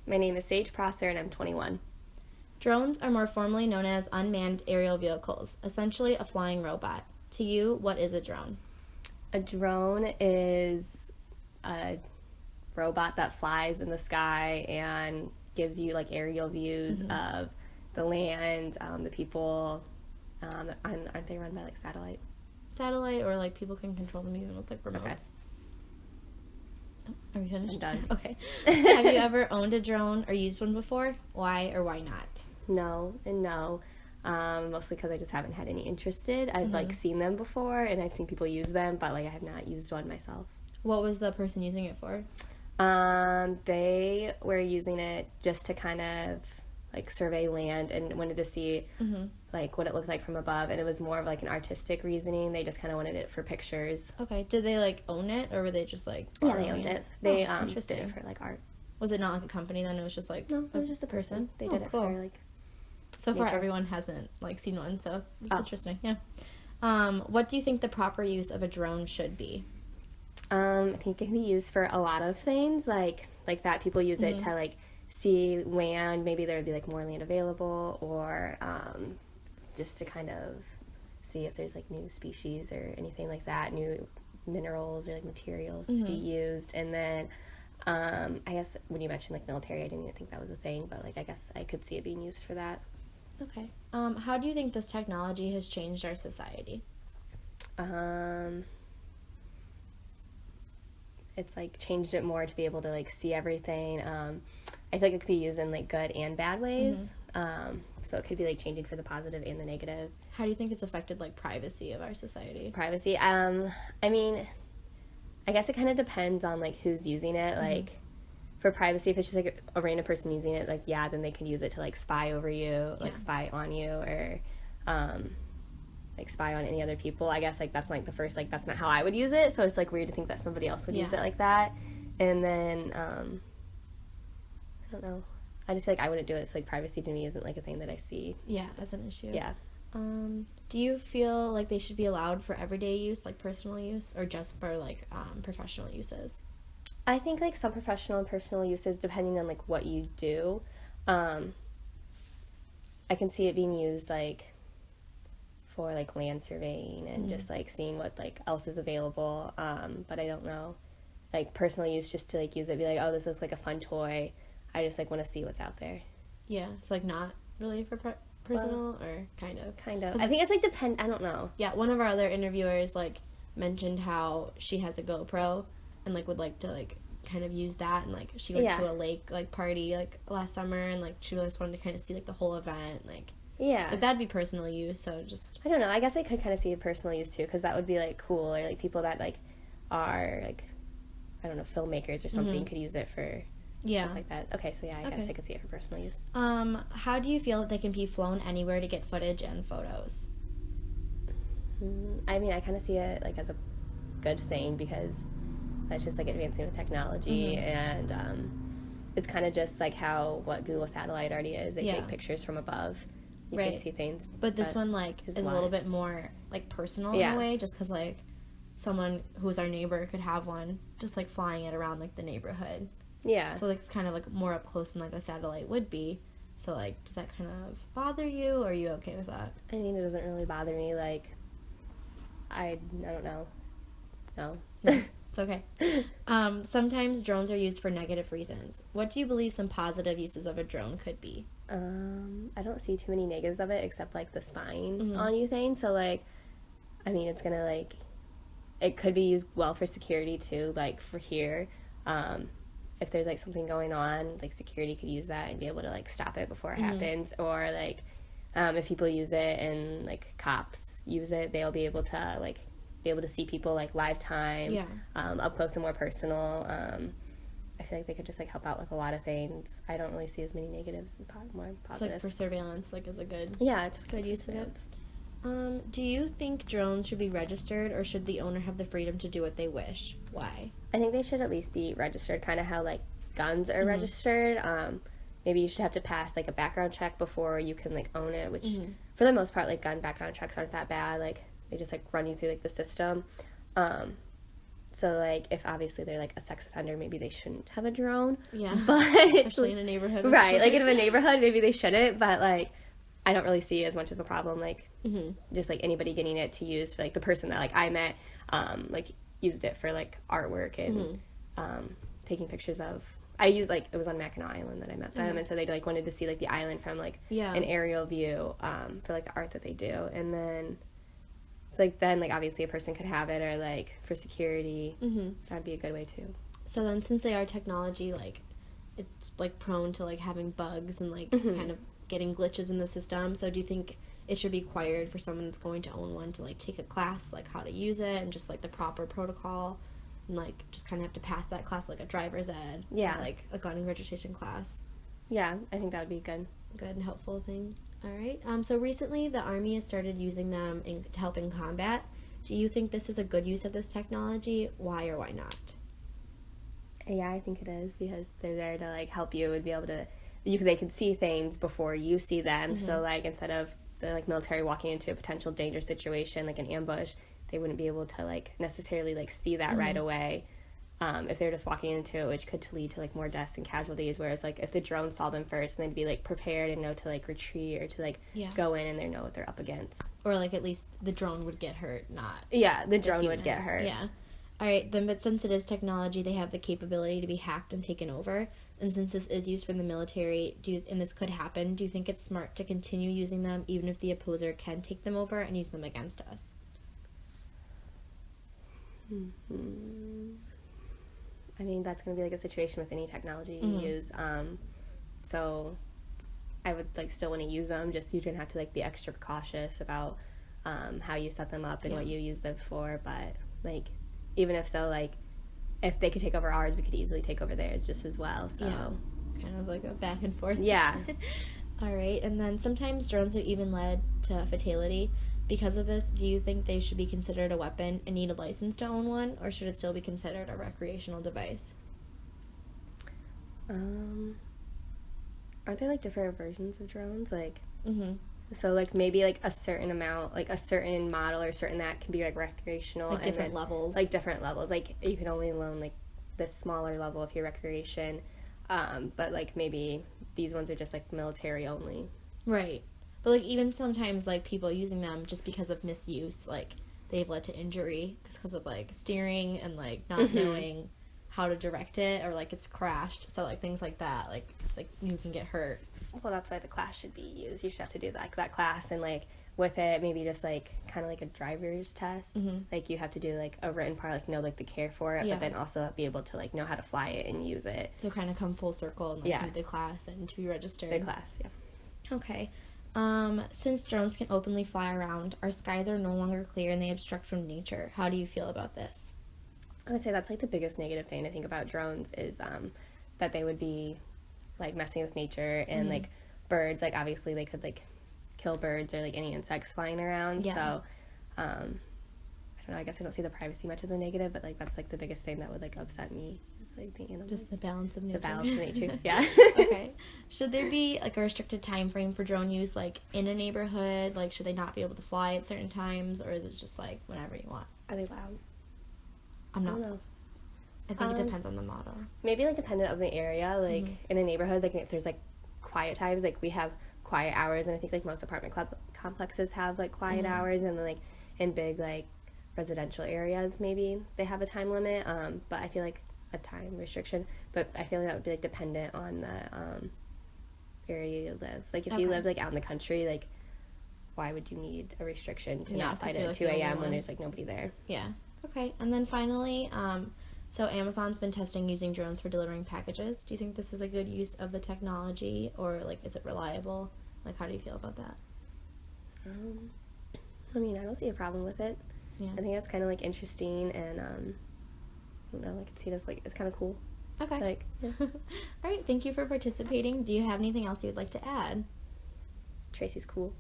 My name is Saige Prosser, and I'm 21. Drones are more formally known as unmanned aerial vehicles, essentially a flying robot. To you, what is a drone? A drone is a robot that flies in the sky and gives you like aerial views of the land, the people. Aren't they run by like satellite? Satellite, or like people can control them even with like remotes. Okay. Oh, are we finished? I'm done. Okay. Have you ever owned a drone or used one before? Why or why not? No and no. Mostly because I just haven't had any interested. I've like seen them before and I've seen people use them, but like I have not used one myself. What was the person using it for? They were using it just to kind of like survey land and wanted to see like what it looked like from above, and it was more of like an artistic reasoning. They just kind of wanted it for pictures. Okay. Did they like own it, or were they just like Yeah, they owned it. They did interesting. it for like art. Was it not like a company then? It was just like No, it was just a person. They did it cool. for like So far, nature. everyone hasn't like seen one, so it's Oh. interesting. Yeah. What do you think the proper use of a drone should be? I think it can be used for a lot of things, like that. People use it to like see land. Maybe there would be like more land available, or just to kind of see if there's like new species or anything like that, new minerals or like materials to be used. And then I guess when you mentioned like military, I didn't even think that was a thing, but like I guess I could see it being used for that. Okay. How do you think this technology has changed our society? It's like changed it more to be able to like see everything. I feel like it could be used in like good and bad ways. So it could be like changing for the positive and the negative. How do you think it's affected like privacy of our society? Privacy. I mean, I guess it kind of depends on like who's using it. Like for privacy, if it's just like a random person using it, like yeah, then they can use it to like spy over you, like spy on you, or like spy on any other people. I guess like that's like the first, like that's not how I would use it, so it's like weird to think that somebody else would use it like that. And then I don't know, I just feel like I wouldn't do it, so like privacy to me isn't like a thing that I see. Yeah, that's an issue. Yeah. Do you feel like they should be allowed for everyday use, like personal use, or just for like professional uses? I think like some professional and personal uses, depending on like what you do. I can see it being used like for like land surveying and just like seeing what like else is available, but I don't know, like personal use, just to like use it, be like, oh, this looks like a fun toy, I just like want to see what's out there. Yeah, it's like not really for personal, or kind of. I think it's like I don't know. Yeah, one of our other interviewers like mentioned how she has a GoPro and like would like to like kind of use that, and like she went to a lake like party like last summer, and like she just wanted to kind of see like the whole event, like so that'd be personal use. So just I don't know, I guess I could kind of see a personal use too, because that would be like cool, or like people that like are like, I don't know, filmmakers or something could use it for stuff like that. Okay, so yeah, I guess I could see it for personal use. How do you feel that they can be flown anywhere to get footage and photos? I mean, I kind of see it like as a good thing, because that's just like advancing with technology, and it's kind of just like what Google Satellite already is. They take pictures from above. You can see things. But this one like is a little bit more like personal in a way, just because like someone who's our neighbor could have one just like flying it around like the neighborhood. Yeah. So like it's kind of like more up close than like a satellite would be. So like, does that kind of bother you, or are you okay with that? I mean, it doesn't really bother me. Like, I don't know. No. It's okay. Sometimes drones are used for negative reasons. What do you believe some positive uses of a drone could be? I don't see too many negatives of it, except like the spying on you thing. So like, I mean, it's gonna like, it could be used well for security too, like for here. If there's like something going on, like security could use that and be able to like stop it before it happens. Or like, if people use it and like cops use it, they'll be able to like see people like live time, up close and more personal. I feel like they could just like help out with a lot of things. I don't really see as many negatives as more positives. So like for surveillance, like is a good it's good use of it. Do you think drones should be registered, or should the owner have the freedom to do what they wish? Why? I think they should at least be registered, kind of how like guns are registered. Maybe you should have to pass like a background check before you can like own it, which for the most part like gun background checks aren't that bad. Like they just like run you through like the system. So, like, if obviously they're, like, a sex offender, maybe they shouldn't have a drone. Yeah. But, especially in a neighborhood. Right. Like, in a neighborhood, maybe they shouldn't. But, like, I don't really see as much of a problem, like, just, like, anybody getting it to use. Like, the person that, like, I met, like, used it for, like, artwork and taking pictures of. I used, like, it was on Mackinac Island that I met them. And so they, like, wanted to see, like, the island from, like, an aerial view for, like, the art that they do. And then... So, like, then, like, obviously a person could have it, or, like, for security, that'd be a good way, too. So then, since they are technology, like, it's, like, prone to, like, having bugs and, like, kind of getting glitches in the system. So do you think it should be required for someone that's going to own one to, like, take a class, like, how to use it and just, like, the proper protocol and, like, just kind of have to pass that class, like, a driver's ed? Yeah. Or, like, a gun registration class? Yeah, I think that would be good. Good and helpful thing. All right. So recently, the Army has started using them to help in combat. Do you think this is a good use of this technology? Why or why not? Yeah, I think it is, because they're there to, like, help you and be able to... They can see things before you see them. So, like, instead of the, like, military walking into a potential danger situation, like an ambush, they wouldn't be able to, like, necessarily, like, see that right away. If they're just walking into it, which could lead to, like, more deaths and casualties, whereas, like, if the drone saw them first, then they'd be, like, prepared and know to, like, retreat or to, like, go in and they know what they're up against. Or, like, at least the drone would get hurt, not... Yeah, the drone would get hurt. Yeah. All right, then, but since it is technology, they have the capability to be hacked and taken over, and since this is used for the military, and this could happen, do you think it's smart to continue using them even if the opposer can take them over and use them against us? I mean, that's going to be, like, a situation with any technology you use. So I would, like, still want to use them, just you can have to, like, be extra cautious about how you set them up and what you use them for. But, like, even if so, like, if they could take over ours, we could easily take over theirs just as well. So kind of like a back and forth. Yeah. All right. And then sometimes drones have even led to fatality. Because of this, do you think they should be considered a weapon and need a license to own one, or should it still be considered a recreational device? Aren't there, like, different versions of drones? Like, so, like, maybe, like, a certain amount, like, a certain model or certain that can be, like, recreational. Like, different levels. Like, different levels. Like, you can only loan, like, this smaller level if you're recreation. But, like, maybe these ones are just, like, military only. Right. But, like, even sometimes, like, people using them just because of misuse, like, they've led to injury because of, like, steering and, like, not knowing how to direct it, or, like, it's crashed. So, like, things like that, like, it's, like, you can get hurt. Well, that's why the class should be used. You should have to do, like, that class and, like, with it, maybe just, like, kind of like a driver's test. Like, you have to do, like, a written part, like, know, like, the care for it, but then also be able to, like, know how to fly it and use it. So kind of come full circle and, like, the class and to be registered. The class, yeah. Okay. Since drones can openly fly around, our skies are no longer clear and they obstruct from nature. How do you feel about this? I would say that's, like, the biggest negative thing I think about drones is that they would be, like, messing with nature and, like, birds. Like, obviously they could, like, kill birds or, like, any insects flying around. So, I don't know, I guess I don't see the privacy much as a negative, but, like, that's, like, the biggest thing that would, like, upset me. Like the animals. Just the balance of nature. The balance of nature, yeah. Okay. Should there be, like, a restricted time frame for drone use, like, in a neighborhood? Like, should they not be able to fly at certain times, or is it just, like, whenever you want? Are they loud? I think it depends on the model. Maybe, like, dependent of the area. Like, in a neighborhood, like, if there's, like, quiet times, like, we have quiet hours, and I think, like, most apartment complexes have, like, quiet hours, and then, like, in big, like, residential areas, maybe they have a time limit, but I feel like a time restriction, but I feel like that would be, like, dependent on the area you live. Like, if you live, like, out in the country, like, why would you need a restriction to not fly at 2 a.m. when there's, like, nobody there? Yeah. Okay. And then finally, so Amazon's been testing using drones for delivering packages. Do you think this is a good use of the technology, or, like, is it reliable? Like, how do you feel about that? I mean, I don't see a problem with it. Yeah. I think that's kind of, like, interesting, and I don't know, I can see it as, like, it's kind of cool. Okay. Like, yeah. All right, thank you for participating. Do you have anything else you would like to add? Tracy's cool.